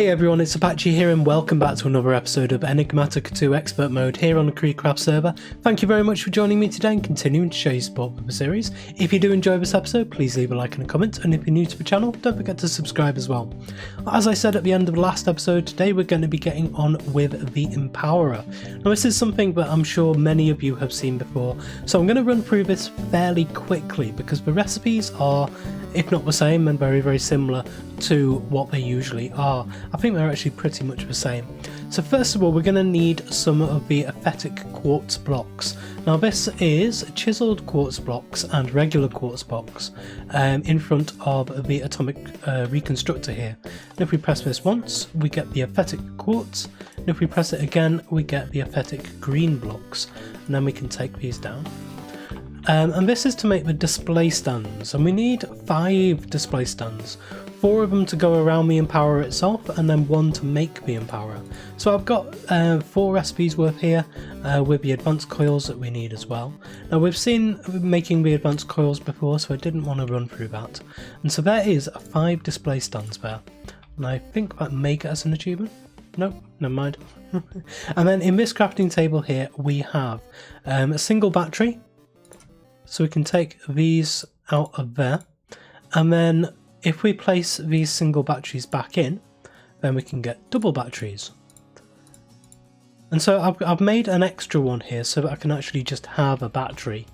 Hey everyone, it's Apache here and welcome back to another episode of Enigmatica 2 Expert Mode here on the CreedCraft server. Thank you very much for joining me today and continuing to show your support for the series. If you do enjoy this episode, please leave a like and a comment, and if you're new to the channel, don't forget to subscribe as well. As I said at the end of the last episode, today we're going to be getting on with the Empowerer. Now this is something that I'm sure many of you have seen before, so I'm going to run through this fairly quickly because the recipes are, if not the same, and very similar to what they usually are. I think they're actually pretty much the same. So first of all, we're going to need some of the aesthetic quartz blocks. Now this is chiseled quartz blocks and regular quartz blocks in front of the atomic reconstructor here. And if we press this once, we get the aesthetic quartz, and if we press it again, we get the aesthetic green blocks, and then we can take these down. And this is to make the display stands, and we need 5 display stands. 4 of them to go around the Empowerer itself, and then 1 to make the Empowerer. So I've got 4 recipes worth here with the advanced coils that we need as well. Now we've seen making the advanced coils before, so I didn't want to run through that. And so there is 5 display stands there, and I think that may get us an achievement. Nope, never mind. And then in this crafting table here we have a single battery, so we can take these out of there, and then if we place these single batteries back in, then we can get double batteries. And so I've made an extra one here so that I can actually just have a battery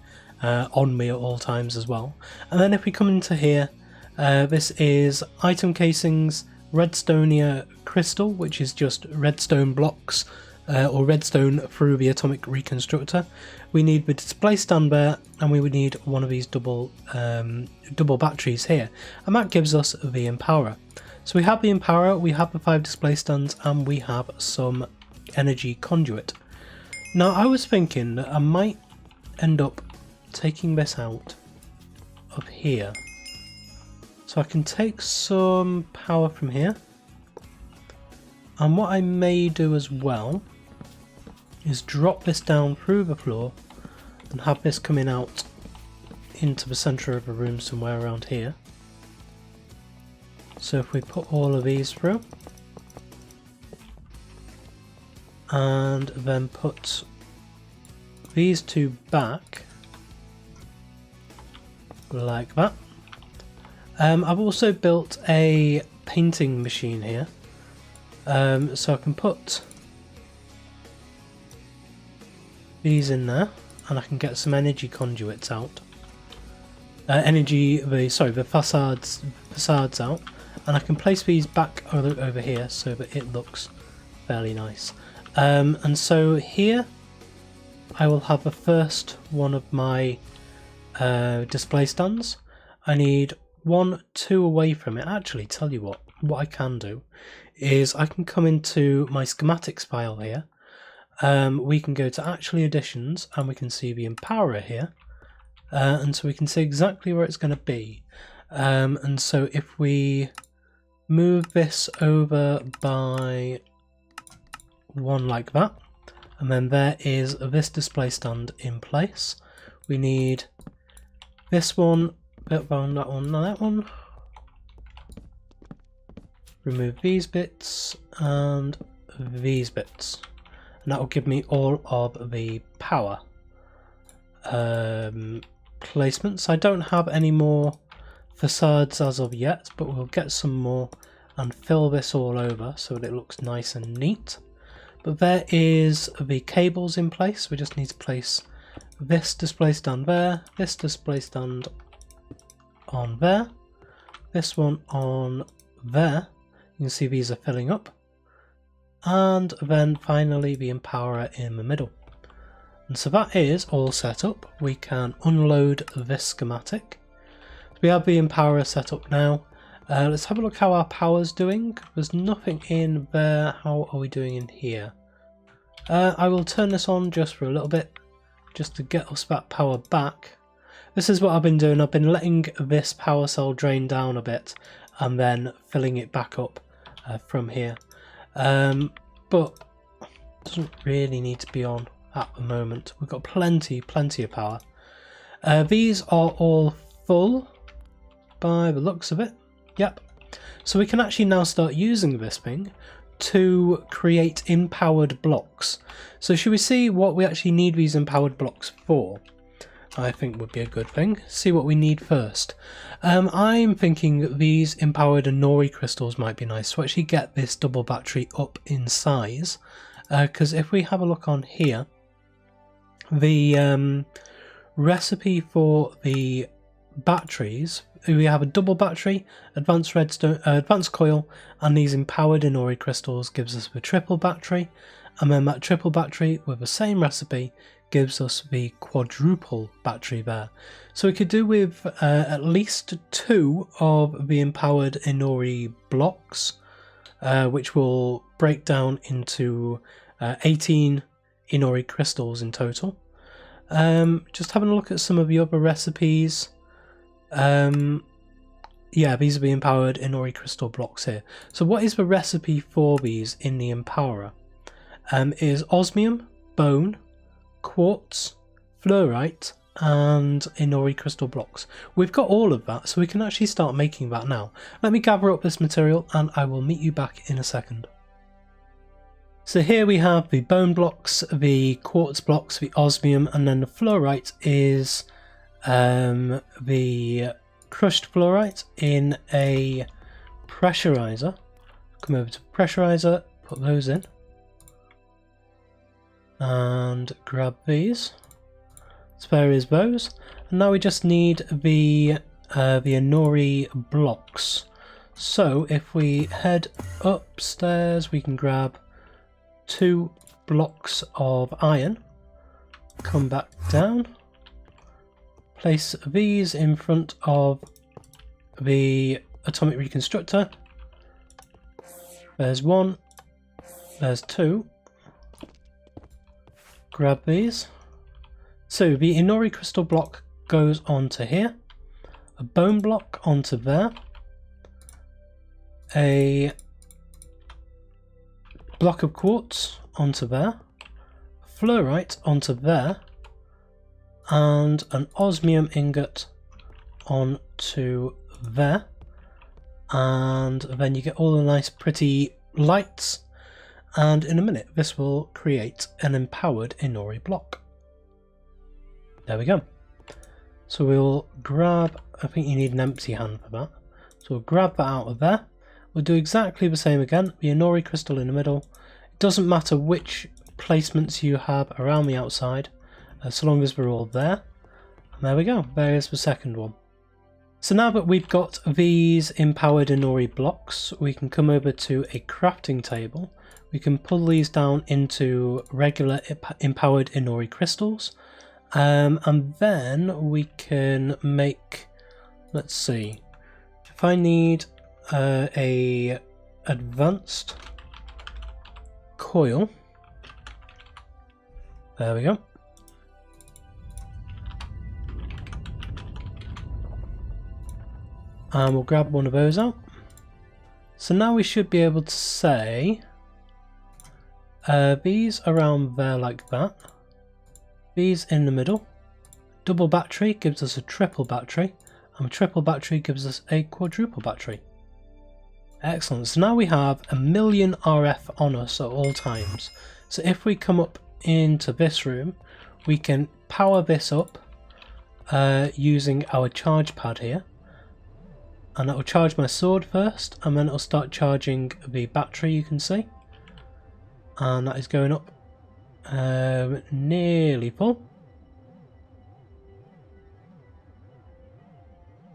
on me at all times as well. And then if we come into here, this is item casings, redstonia crystal, which is just redstone blocks or redstone through the atomic reconstructor. We need the display stand there, and we would need one of these double batteries here, and that gives us the Empowerer. So we have the Empowerer, we have the 5 display stands, and we have some energy conduit. Now I was thinking that I might end up taking this out of here, so I can take some power from here, and what I may do as well is drop this down through the floor and have this coming out into the centre of the room somewhere around here. So if we put all of these through and then put these 2 back like that. I've also built a painting machine here, so I can put these in there, and I can get some energy conduits out. The facades out, and I can place these back over here so that it looks fairly nice. And so here I will have the first one of my display stands. I need 1, 2 away from it. Actually, tell you what I can do is I can come into my schematics file here. We can go to actually additions, and we can see the Empowerer here, and so we can see exactly where it's going to be. And so if we move this over by 1 like that, and then there is this display stand in place. We need this one, that one. Remove these bits and these bits. And that will give me all of the power placements. I don't have any more facades as of yet, but we'll get some more and fill this all over so that it looks nice and neat. But there is the cables in place. We just need to place this display stand there, this display stand on there, this one on there. You can see these are filling up. And then finally the Empowerer in the middle. And so that is all set up. We can unload this schematic. We have the Empowerer set up now. Let's have a look how our power's doing. There's nothing in there. How are we doing in here? I will turn this on just for a little bit, just to get us that power back. This is what I've been doing. I've been letting this power cell drain down a bit and then filling it back up from here. But it doesn't really need to be on at the moment. We've got plenty of power. These are all full by the looks of it. Yep. So we can actually now start using this thing to create empowered blocks. So should we see what we actually need these empowered blocks for? I think would be a good thing. See what we need first. I'm thinking these empowered Inori crystals might be nice to actually get this double battery up in size. Because if we have a look on here, the recipe for the batteries, we have a double battery, advanced redstone, advanced coil, and these empowered Inori crystals gives us the triple battery, and then that triple battery with the same recipe gives us the quadruple battery there. So we could do with at least 2 of the empowered Inori blocks, which will break down into 18 Inori crystals in total. Just having a look at some of the other recipes. Yeah, these are the empowered Inori crystal blocks here. So what is the recipe for these in the empowerer? Is osmium, bone, quartz, fluorite, and Inori crystal blocks. We've got all of that, so we can actually start making that now. Let me gather up this material and I will meet you back in a second. So here we have the bone blocks, the quartz blocks, the osmium, and then the fluorite is the crushed fluorite in a pressurizer. Come over to pressurizer, put those in, and grab these. Spare is those, and now we just need the Inori blocks. So if we head upstairs, we can grab 2 blocks of iron, come back down, place these in front of the atomic reconstructor. There's 1, there's 2. Grab these. So the Inori crystal block goes onto here, a bone block onto there, a block of quartz onto there, fluorite onto there, and an osmium ingot onto there, and then you get all the nice pretty lights, and in a minute this will create an empowered Inori block. There we go. So we'll grab, I think you need an empty hand for that, so we'll grab that out of there. We'll do exactly the same again, the Inori crystal in the middle. It doesn't matter which placements you have around the outside, so long as they're all there. And there we go, there is the second one. So now that we've got these empowered Inori blocks, we can come over to a crafting table. We can pull these down into regular empowered Inori crystals, and then we can make, let's see, if I need a advanced coil, there we go. And we'll grab one of those out. So now we should be able to say these around there like that, these in the middle. Double battery gives us a triple battery, and triple battery gives us a quadruple battery. Excellent, so now we have 1,000,000 RF on us at all times. So if we come up into this room, we can power this up using our charge pad here. And that will charge my sword first, and then it will start charging the battery, you can see. And that is going up nearly full.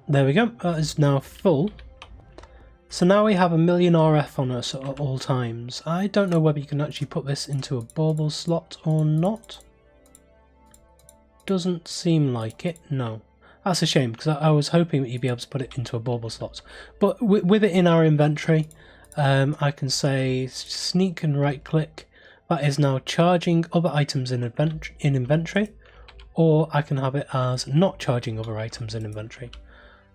There we go, that is now full. So now we have 1,000,000 RF on us at all times. I don't know whether you can actually put this into a bauble slot or not. Doesn't seem like it, no. That's a shame, because I was hoping that you'd be able to put it into a bauble slot. But with it in our inventory, I can say sneak and right click. That is now charging other items in inventory, or I can have it as not charging other items in inventory.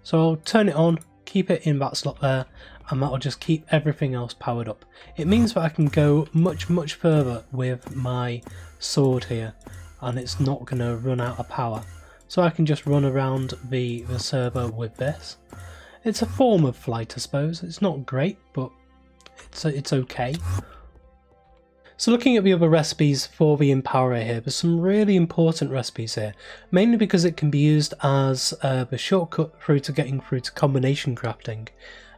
So I'll turn it on, keep it in that slot there, and that will just keep everything else powered up. It means that I can go much further with my sword here, and it's not going to run out of power. So I can just run around the server with this. It's a form of flight, I suppose. It's not great, but it's okay. So looking at the other recipes for the Empowerer here, there's some really important recipes here, mainly because it can be used as the shortcut through to getting through to combination crafting.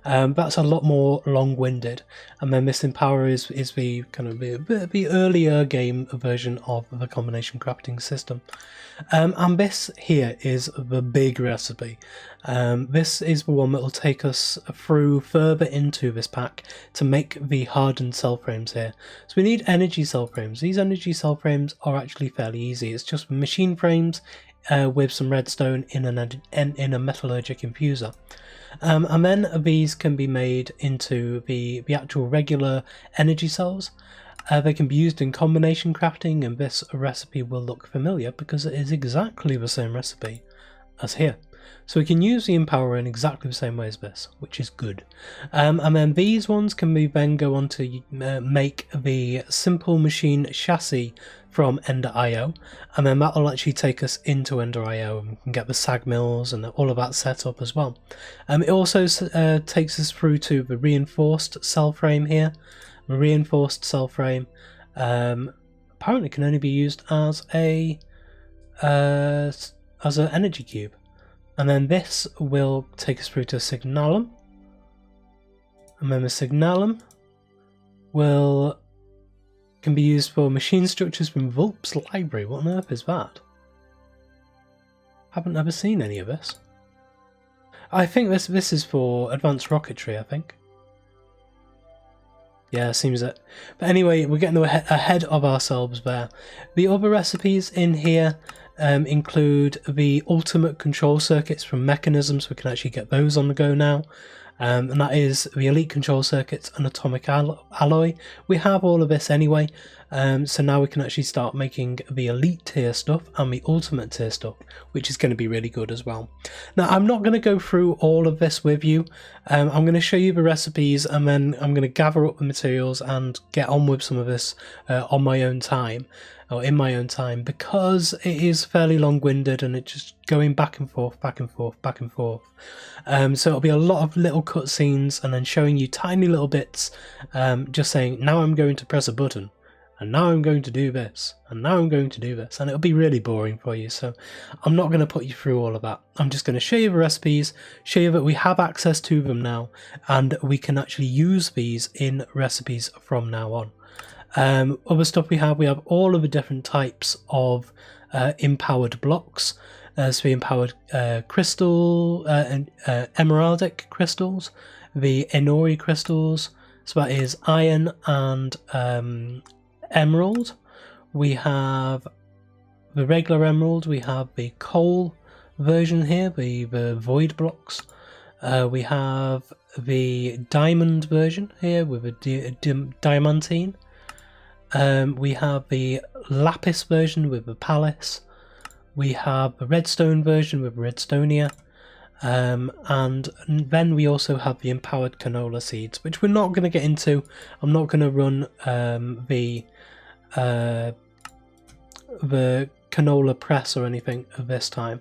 That's a lot more long-winded, and then this Empowerer is the kind of the earlier game version of the combination crafting system. And this here is the big recipe. This is the one that will take us through further into this pack to make the hardened cell frames here. So we need energy cell frames. These energy cell frames are actually fairly easy. It's just machine frames with some redstone in a metallurgic infuser. And then these can be made into the actual regular energy cells. They can be used in combination crafting, and this recipe will look familiar because it is exactly the same recipe as here. So we can use the Empowerer in exactly the same way as this, which is good. And then these ones can we then go on to make the simple machine chassis from Ender.io, and then that will actually take us into Ender.io, and we can get the sag mills and all of that set up as well. It also takes us through to the reinforced cell frame here. The reinforced cell frame apparently can only be used as an energy cube. And then this will take us through to Signalum. And then the Signalum can be used for machine structures from Vulp's library. What on earth is that? Haven't ever seen any of this. I think this is for advanced rocketry, I think. Yeah, seems it. But anyway, we're getting ahead of ourselves there. The other recipes in here include the ultimate control circuits from mechanisms. We can actually get those on the go now. And that is the elite control circuits and atomic alloy. We have all of this anyway, so now we can actually start making the elite tier stuff and the ultimate tier stuff, which is going to be really good as well. Now I'm not going to go through all of this with you. I'm going to show you the recipes, and then I'm going to gather up the materials and get on with some of this on my own time, or in my own time, because it is fairly long-winded and it's just going back and forth, back and forth, back and forth. So it'll be a lot of little cutscenes and then showing you tiny little bits, just saying, now I'm going to press a button, and now I'm going to do this, and now I'm going to do this, and it'll be really boring for you. So I'm not going to put you through all of that. I'm just going to show you the recipes, show you that we have access to them now, and we can actually use these in recipes from now on. Other stuff we have all of the different types of empowered blocks. So the empowered crystal and emeraldic crystals, the Enori crystals, so that is iron and emerald. We have the regular emerald, we have the coal version here, the void blocks. We have the diamond version here with a diamantine. We have the lapis version with the palace. We have the redstone version with redstonia. And then we also have the empowered canola seeds, which we're not going to get into. I'm not going to run the canola press or anything this time,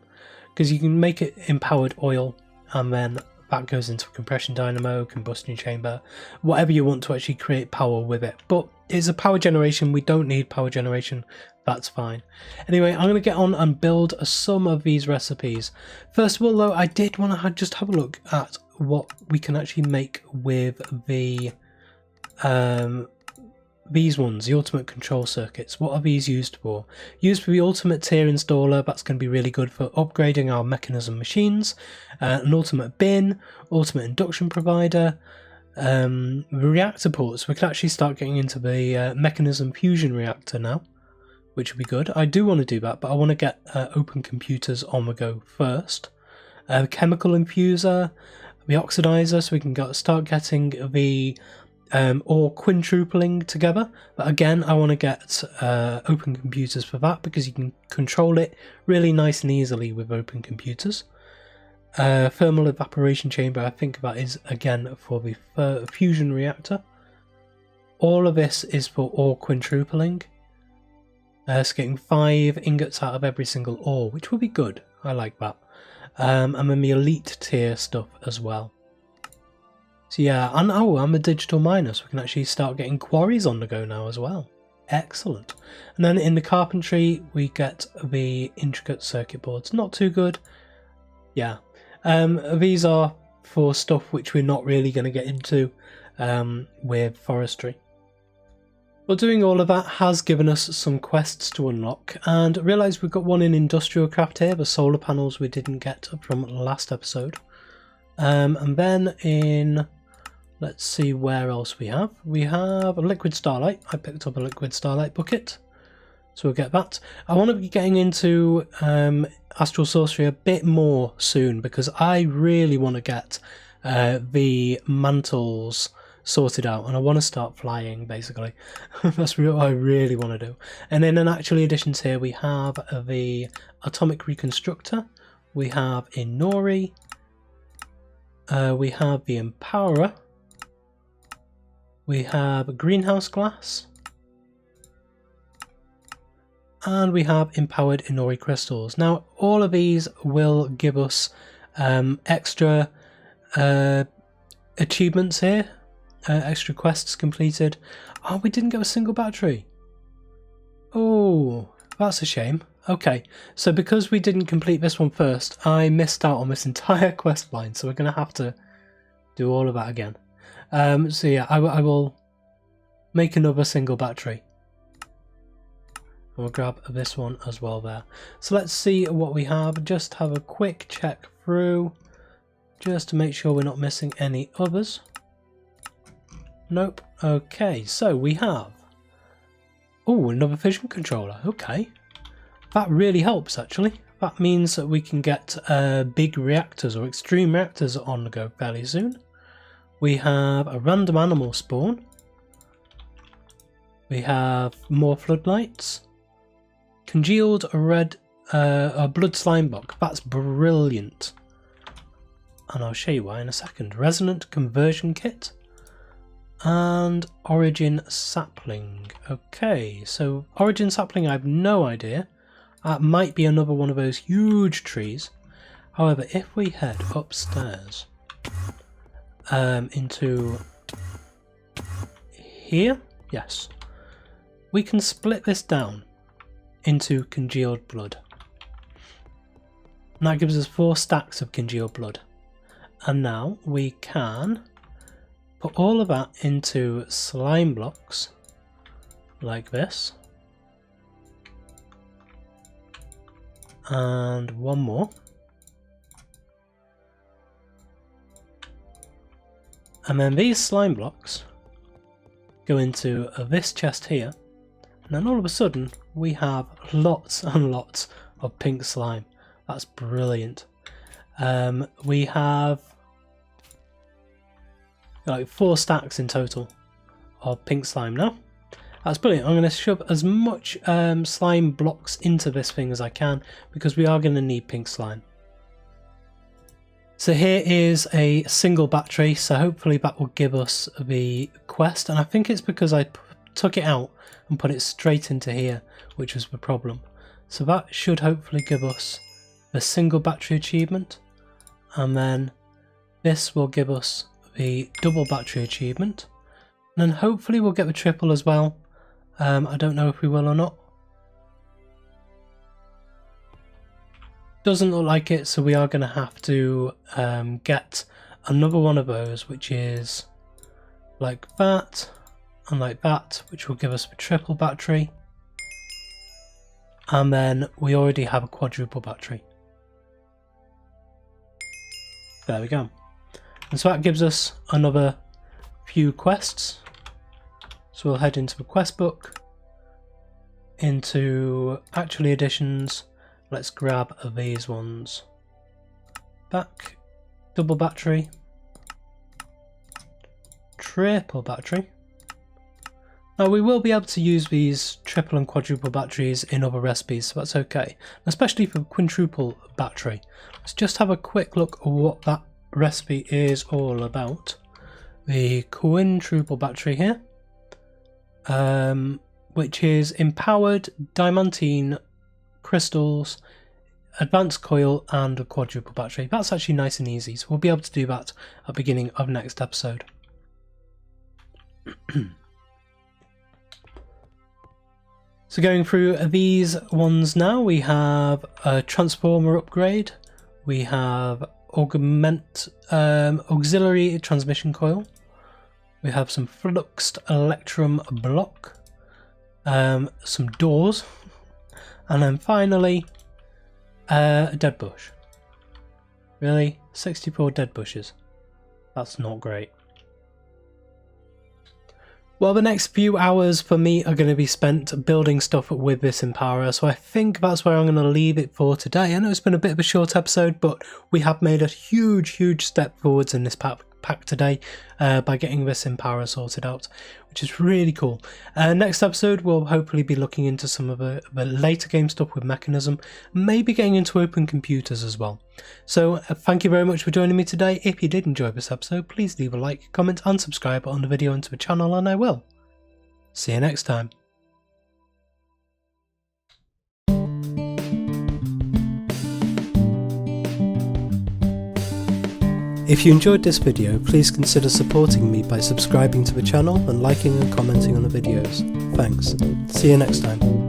because you can make it empowered oil, and then that goes into a compression dynamo, combustion chamber, whatever you want to actually create power with it. But it's a power generation, we don't need power generation, that's fine. Anyway, I'm going to get on and build some of these recipes. First of all though, I did want to just have a look at what we can actually make with the these ones, the ultimate control circuits. What are these used for? Used for the ultimate tier installer, that's going to be really good for upgrading our mechanism machines. An ultimate bin, ultimate induction provider, reactor ports. We can actually start getting into the mechanism fusion reactor now, which would be good. I do want to do that, but I want to get open computers on the go first. Chemical infuser, the oxidizer, so we can start getting the or quintupling together, but again I want to get open computers for that, because you can control it really nice and easily with open computers. Thermal evaporation chamber, I think that is again for the fusion reactor. All of this is for ore quintupling, so getting 5 ingots out of every single ore, which will be good. I like that. And then the elite tier stuff as well. So yeah, and oh, I'm a digital miner, so we can actually start getting quarries on the go now as well. Excellent. And then in the carpentry, we get the intricate circuit boards. Not too good. Yeah. These are for stuff which we're not really going to get into with forestry. But doing all of that has given us some quests to unlock, and I realised we've got one in industrial craft here, the solar panels we didn't get from last episode. And then in, let's see where else we have. We have a liquid starlight. I picked up a liquid starlight bucket, so we'll get that. I want to be getting into astral sorcery a bit more soon, because I really want to get the mantles sorted out, and I want to start flying, basically. That's what I really want to do. And then in actual additions here, we have the atomic reconstructor, we have Inori, we have the empowerer, we have greenhouse glass, and we have empowered Inori crystals. Now all of these will give us extra achievements here. Extra quests completed. Oh, we didn't get a single battery. Oh, that's a shame. Okay, so because we didn't complete this one first, I missed out on this entire quest line, so we're going to have to do all of that again. So yeah, I will make another single battery. We'll grab this one as well there. So let's see what we have. Just have a quick check through, just to make sure we're not missing any others. Nope. Okay, so we have... oh, another fission controller. Okay. That really helps, actually. That means that we can get big reactors or extreme reactors on the go fairly soon. We have a random animal spawn. We have more floodlights. Congealed red a blood slime block. That's brilliant. And I'll show you why in a second. Resonant conversion kit. And origin sapling. Okay, so origin sapling, I have no idea. That might be another one of those huge trees. However, if we head upstairs into here, yes, we can split this down into congealed blood. And that gives us 4 stacks of congealed blood. And now we can put all of that into slime blocks like this, and one more, and then these slime blocks go into this chest here, and then all of a sudden we have lots and lots of pink slime. That's brilliant. We have like 4 stacks in total of pink slime now. That's brilliant. I'm going to shove as much slime blocks into this thing as I can, because we are going to need pink slime. So here is a single battery, so hopefully that will give us the quest, and I think it's because I took it out and put it straight into here, which was the problem. So that should hopefully give us the single battery achievement, and then this will give us the double battery achievement, and then hopefully we'll get the triple as well. I don't know if we will or not. Doesn't look like it, so we are going to have to get another one of those, which is like that and like that, which will give us the triple battery, and then we already have a quadruple battery. There we go. And so that gives us another few quests. So we'll head into the quest book, into actually additions. Let's grab these ones. Back, double battery, triple battery. Now we will be able to use these triple and quadruple batteries in other recipes, so that's okay. Especially for quintuple battery. Let's just have a quick look at what that recipe is all about. The quintuple battery here, which is empowered diamantine crystals, advanced coil and a quadruple battery. That's actually nice and easy, so we'll be able to do that at the beginning of next episode. So going through these ones now, we have a transformer upgrade, we have auxiliary transmission coil, we have some fluxed electrum block, some doors, and then finally a dead bush. Really? 64 dead bushes? That's not great. Well, the next few hours for me are going to be spent building stuff with this Impara, so I think that's where I'm going to leave it for today. I know it's been a bit of a short episode, but we have made a huge step forwards in this pack today by getting this Impara sorted out, which is really cool. Next episode we'll hopefully be looking into some of the later game stuff with Mechanism, maybe getting into open computers as well. So thank you very much for joining me today. If you did enjoy this episode, please leave a like, comment and subscribe on the video and to the channel, and I will see you next time. If you enjoyed this video, please consider supporting me by subscribing to the channel and liking and commenting on the videos. Thanks. See you next time.